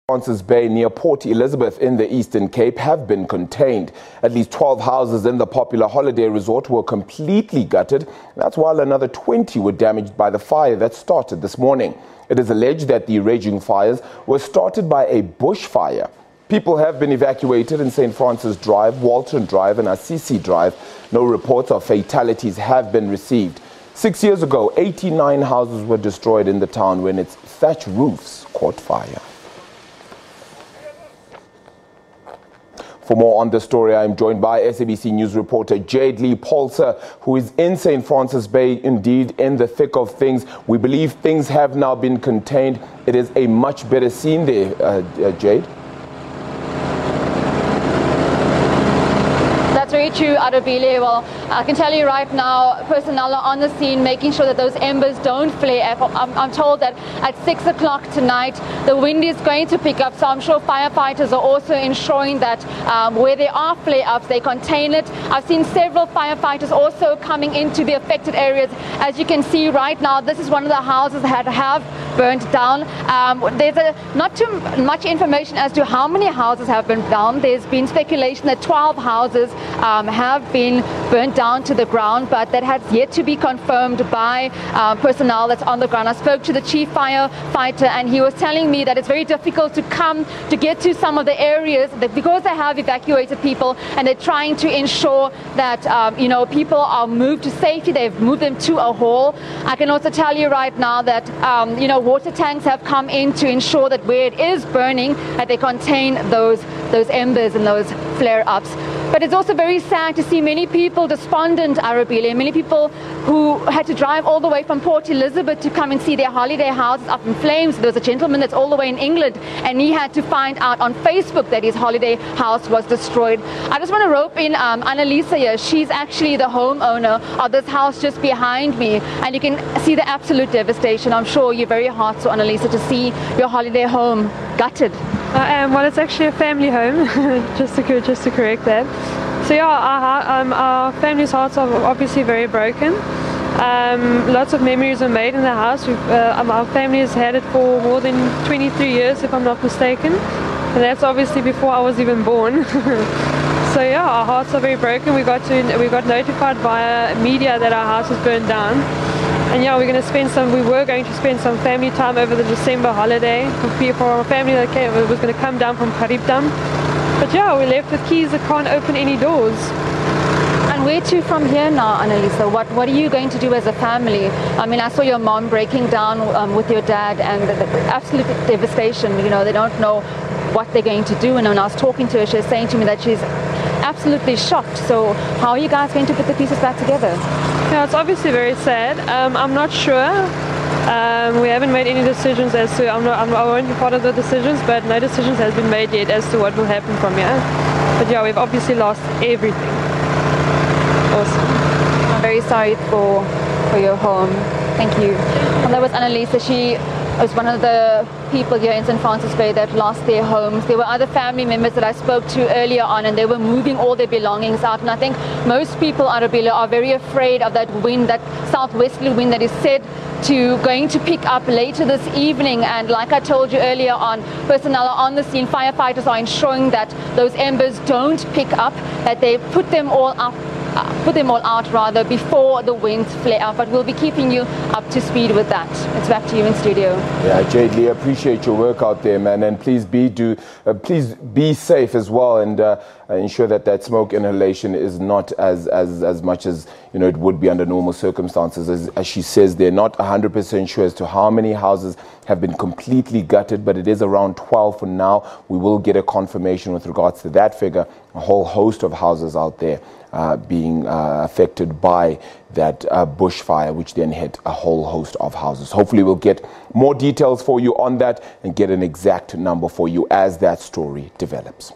Francis Bay near Port Elizabeth in the Eastern Cape have been contained. At least 12 houses in the popular holiday resort were completely gutted. That's while another 20 were damaged by the fire that started this morning. It is alleged that the raging fires were started by a bushfire. People have been evacuated in St. Francis Drive, Walton Drive and Assisi Drive. No reports of fatalities have been received. 6 years ago, 89 houses were destroyed in the town when its thatch roofs caught fire. For more on this story, I am joined by SABC News reporter Jayed-Leigh Paulse, who is in St. Francis Bay, indeed in the thick of things. We believe things have now been contained. It is a much better scene there, Jade. That's very true, Arabile. Well, I can tell you right now, personnel are on the scene making sure that those embers don't flare. I'm told that at 6 o'clock tonight, the wind is going to pick up, so I'm sure firefighters are also ensuring that where there are flare-ups, they contain it. I've seen several firefighters also coming into the affected areas. As you can see right now, this is one of the houses that have burnt down. There's not too much information as to how many houses have been down. There's been speculation that 12 houses have been burnt down to the ground, but that has yet to be confirmed by personnel that's on the ground. I spoke to the chief firefighter and he was telling me that it's very difficult to get to some of the areas because they have evacuated people and they're trying to ensure that people are moved to safety. They've moved them to a hall. I can also tell you right now that water tanks have come in to ensure that where it is burning, that they contain those embers and those flare-ups. But it's also very sad to see many people despondent, Arabile, many people who had to drive all the way from Port Elizabeth to come and see their holiday houses up in flames. There was a gentleman that's all the way in England and he had to find out on Facebook that his holiday house was destroyed. I just want to rope in Annalisa here. She's actually the homeowner of this house just behind me and you can see the absolute devastation. I'm sure you're very heartsore, Annalisa, to see your holiday home gutted. I am. Well, it's actually a family home, just to correct that. So yeah, our family's hearts are obviously very broken. Lots of memories are made in the house. Our family has had it for more than 23 years, if I'm not mistaken. And that's obviously before I was even born. So yeah, our hearts are very broken. We got notified via media that our house was burned down. And yeah, we were going to spend some family time over the December holiday for our family that was going to come down from Karibdam. But yeah, we're left with keys that can't open any doors. And where to from here now, Annalisa? What are you going to do as a family? I mean, I saw your mom breaking down with your dad and the absolute devastation. They don't know what they're going to do. And when I was talking to her, she was saying to me that she's absolutely shocked. So how are you guys going to put the pieces back together? Yeah, it's obviously very sad. I'm not sure. We haven't made any decisions as to, I won't be part of the decisions, but no decisions has been made yet as to what will happen from here. But yeah, we've obviously lost everything. Awesome. I'm very sorry for your home. Thank you. Well, that was Annalisa. She was one of the people here in St. Francis Bay that lost their homes. There were other family members that I spoke to earlier on and they were moving all their belongings out. And I think most people, Arabile, are very afraid of that wind, that southwesterly wind that is said going to pick up later this evening. And like I told you earlier on, personnel are on the scene. Firefighters are ensuring that those embers don't pick up, that they put them all out before the winds flare up. But we'll be keeping you up to speed with that. It's back to you in studio. Yeah, Jayed-Leigh, appreciate your work out there, man, and please be safe as well, and ensure that smoke inhalation is not as much as it would be under normal circumstances. As she says, they're not 100% sure as to how many houses have been completely gutted, but it is around 12 for now. We will get a confirmation with regards to that figure. A whole host of houses out there being affected by that bushfire, which then hit a whole host of houses. Hopefully we'll get more details for you on that and get an exact number for you as that story develops.